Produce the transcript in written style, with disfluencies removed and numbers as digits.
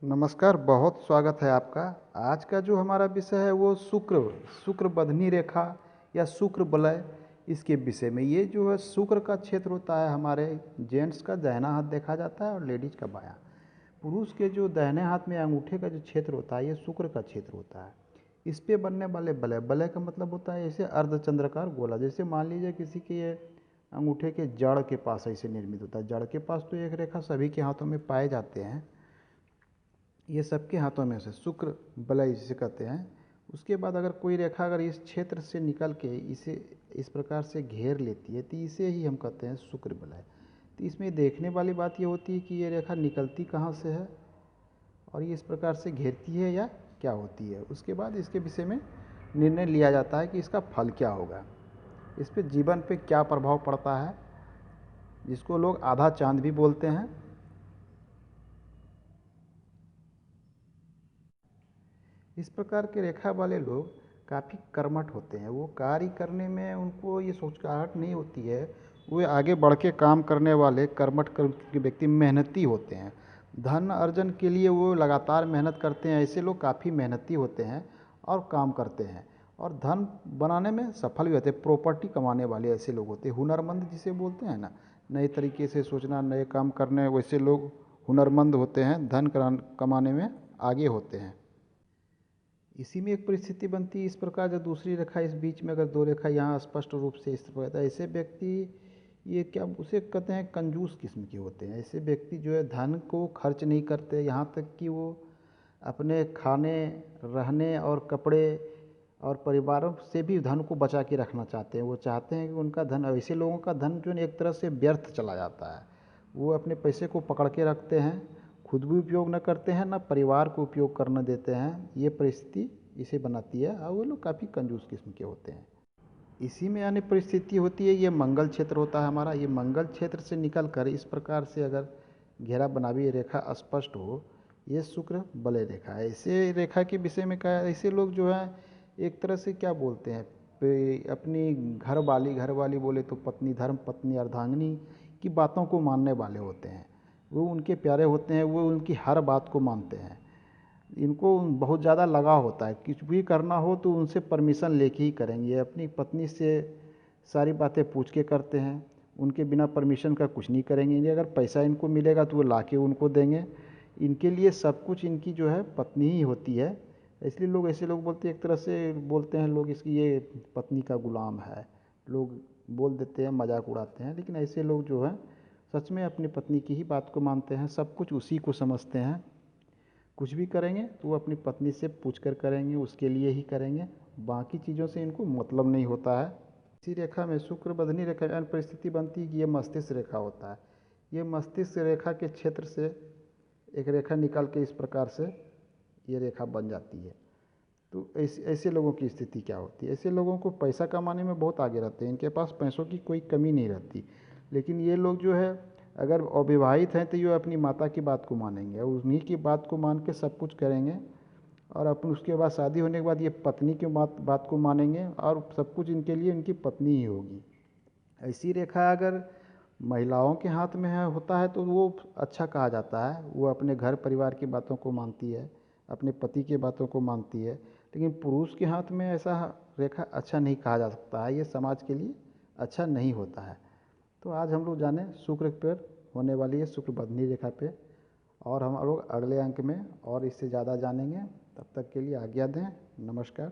नमस्कार, बहुत स्वागत है आपका। आज का जो हमारा विषय है वो शुक्र बंधनी रेखा या शुक्र वलय, इसके विषय में। ये जो है शुक्र का क्षेत्र होता है, हमारे जेंट्स का दाहिना हाथ देखा जाता है और लेडीज का बायां। पुरुष के जो दाहिने हाथ में अंगूठे का जो क्षेत्र होता है, ये शुक्र का क्षेत्र होता है। इस पे बनने वाले वलय का मतलब होता है ऐसे अर्धचंद्राकार गोला। जैसे मान लीजिए किसी के ये अंगूठे के जड़ के पास ऐसे निर्मित होता है। जड़ के पास तो एक रेखा सभी के हाथों में पाए जाते हैं, ये सबके हाथों में से शुक्र वलय जिसे कहते हैं। उसके बाद अगर कोई रेखा अगर इस क्षेत्र से निकल के इसे इस प्रकार से घेर लेती है तो इसे ही हम कहते हैं शुक्र वलय। तो इसमें देखने वाली बात ये होती है कि ये रेखा निकलती कहाँ से है और ये इस प्रकार से घेरती है या क्या होती है। उसके बाद इसके विषय में निर्णय लिया जाता है कि इसका फल क्या होगा, इस पर जीवन पे क्या प्रभाव पड़ता है, जिसको लोग आधा चांद भी बोलते हैं। इस प्रकार के रेखा वाले लोग काफ़ी कर्मठ होते हैं। वो कार्य करने में उनको ये सोचकाहट नहीं होती है। वे आगे बढ़ के काम करने वाले कर्मठ के व्यक्ति मेहनती होते हैं। धन अर्जन के लिए वो लगातार मेहनत करते हैं। ऐसे लोग काफ़ी मेहनती होते हैं और काम करते हैं और धन बनाने में सफल भी होते हैं। प्रॉपर्टी कमाने वाले ऐसे लोग होते हैं, हुनरमंद जिसे बोलते हैं ना, नए तरीके से सोचना, नए काम करने, वैसे लोग हुनरमंद होते हैं, धन कमाने में आगे होते हैं। इसी में एक परिस्थिति बनती है इस प्रकार, जब दूसरी रेखा इस बीच में अगर दो रेखा यहाँ स्पष्ट रूप से इस प्रकार, ऐसे व्यक्ति ये क्या उसे कहते हैं कंजूस किस्म के होते हैं। ऐसे व्यक्ति जो है धन को खर्च नहीं करते, यहाँ तक कि वो अपने खाने, रहने और कपड़े और परिवारों से भी धन को बचा के रखना चाहते हैं। वो चाहते हैं कि उनका धन, ऐसे लोगों का धन जो है एक तरह से व्यर्थ चला जाता है। वो अपने पैसे को पकड़ के रखते हैं, खुद भी उपयोग न करते हैं, ना परिवार को उपयोग करने देते हैं। ये परिस्थिति इसे बनाती है और वो लोग काफ़ी कंजूस किस्म के होते हैं। इसी में आने परिस्थिति होती है, ये मंगल क्षेत्र होता है हमारा। ये मंगल क्षेत्र से निकल कर इस प्रकार से अगर घेरा बनावी रेखा स्पष्ट हो, ये शुक्र वलय रेखा है। ऐसे रेखा के विषय में क्या है, ऐसे लोग जो है एक तरह से क्या बोलते हैं, अपनी घर वाली बोले तो पत्नी, धर्म पत्नी अर्धांगिनी की बातों को मानने वाले होते हैं। वो उनके प्यारे होते हैं, वो उनकी हर बात को मानते हैं। इनको बहुत ज़्यादा लगाव होता है, कुछ भी करना हो तो उनसे परमिशन लेके ही करेंगे। अपनी पत्नी से सारी बातें पूछ के करते हैं, उनके बिना परमिशन का कुछ नहीं करेंगे। अगर पैसा इनको मिलेगा तो वो ला के उनको देंगे। इनके लिए सब कुछ इनकी जो है पत्नी ही होती है। इसलिए लोग, ऐसे लोग बोलते हैं, एक तरह से बोलते हैं लोग, इसकी ये पत्नी का गुलाम है। लोग बोल देते हैं, मजाक उड़ाते हैं, लेकिन ऐसे लोग जो है सच में अपनी पत्नी की ही बात को मानते हैं, सब कुछ उसी को समझते हैं। कुछ भी करेंगे तो वो अपनी पत्नी से पूछ कर करेंगे, उसके लिए ही करेंगे, बाकी चीज़ों से इनको मतलब नहीं होता है। इसी रेखा में शुक्र बंधनी रेखा में परिस्थिति बनती है कि ये मस्तिष्क रेखा होता है। ये मस्तिष्क रेखा के क्षेत्र से एक रेखा निकाल के इस प्रकार से ये रेखा बन जाती है। तो ऐसे लोगों की स्थिति क्या होती है, ऐसे लोगों को पैसा कमाने में बहुत आगे रहते हैं, इनके पास पैसों की कोई कमी नहीं रहती। लेकिन ये लोग जो है अगर अविवाहित हैं तो ये अपनी माता की बात को मानेंगे और उन्हीं की बात को मान के सब कुछ करेंगे। और अपन उसके बाद शादी होने के बाद ये पत्नी की बात को मानेंगे और सब कुछ इनके लिए इनकी पत्नी ही होगी। ऐसी रेखा अगर महिलाओं के हाथ में है होता है तो वो अच्छा कहा जाता है, वो अपने घर परिवार की बातों को मानती है, अपने पति की बातों को मानती है। लेकिन पुरुष के हाथ में ऐसा रेखा अच्छा नहीं कहा जा सकता है, ये समाज के लिए अच्छा नहीं होता है। तो आज हम लोग जाने शुक्र पर होने वाली है शुक्र बंधनी रेखा पे, और हम लोग अगले अंक में और इससे ज़्यादा जानेंगे। तब तक के लिए आज्ञा दें। नमस्कार।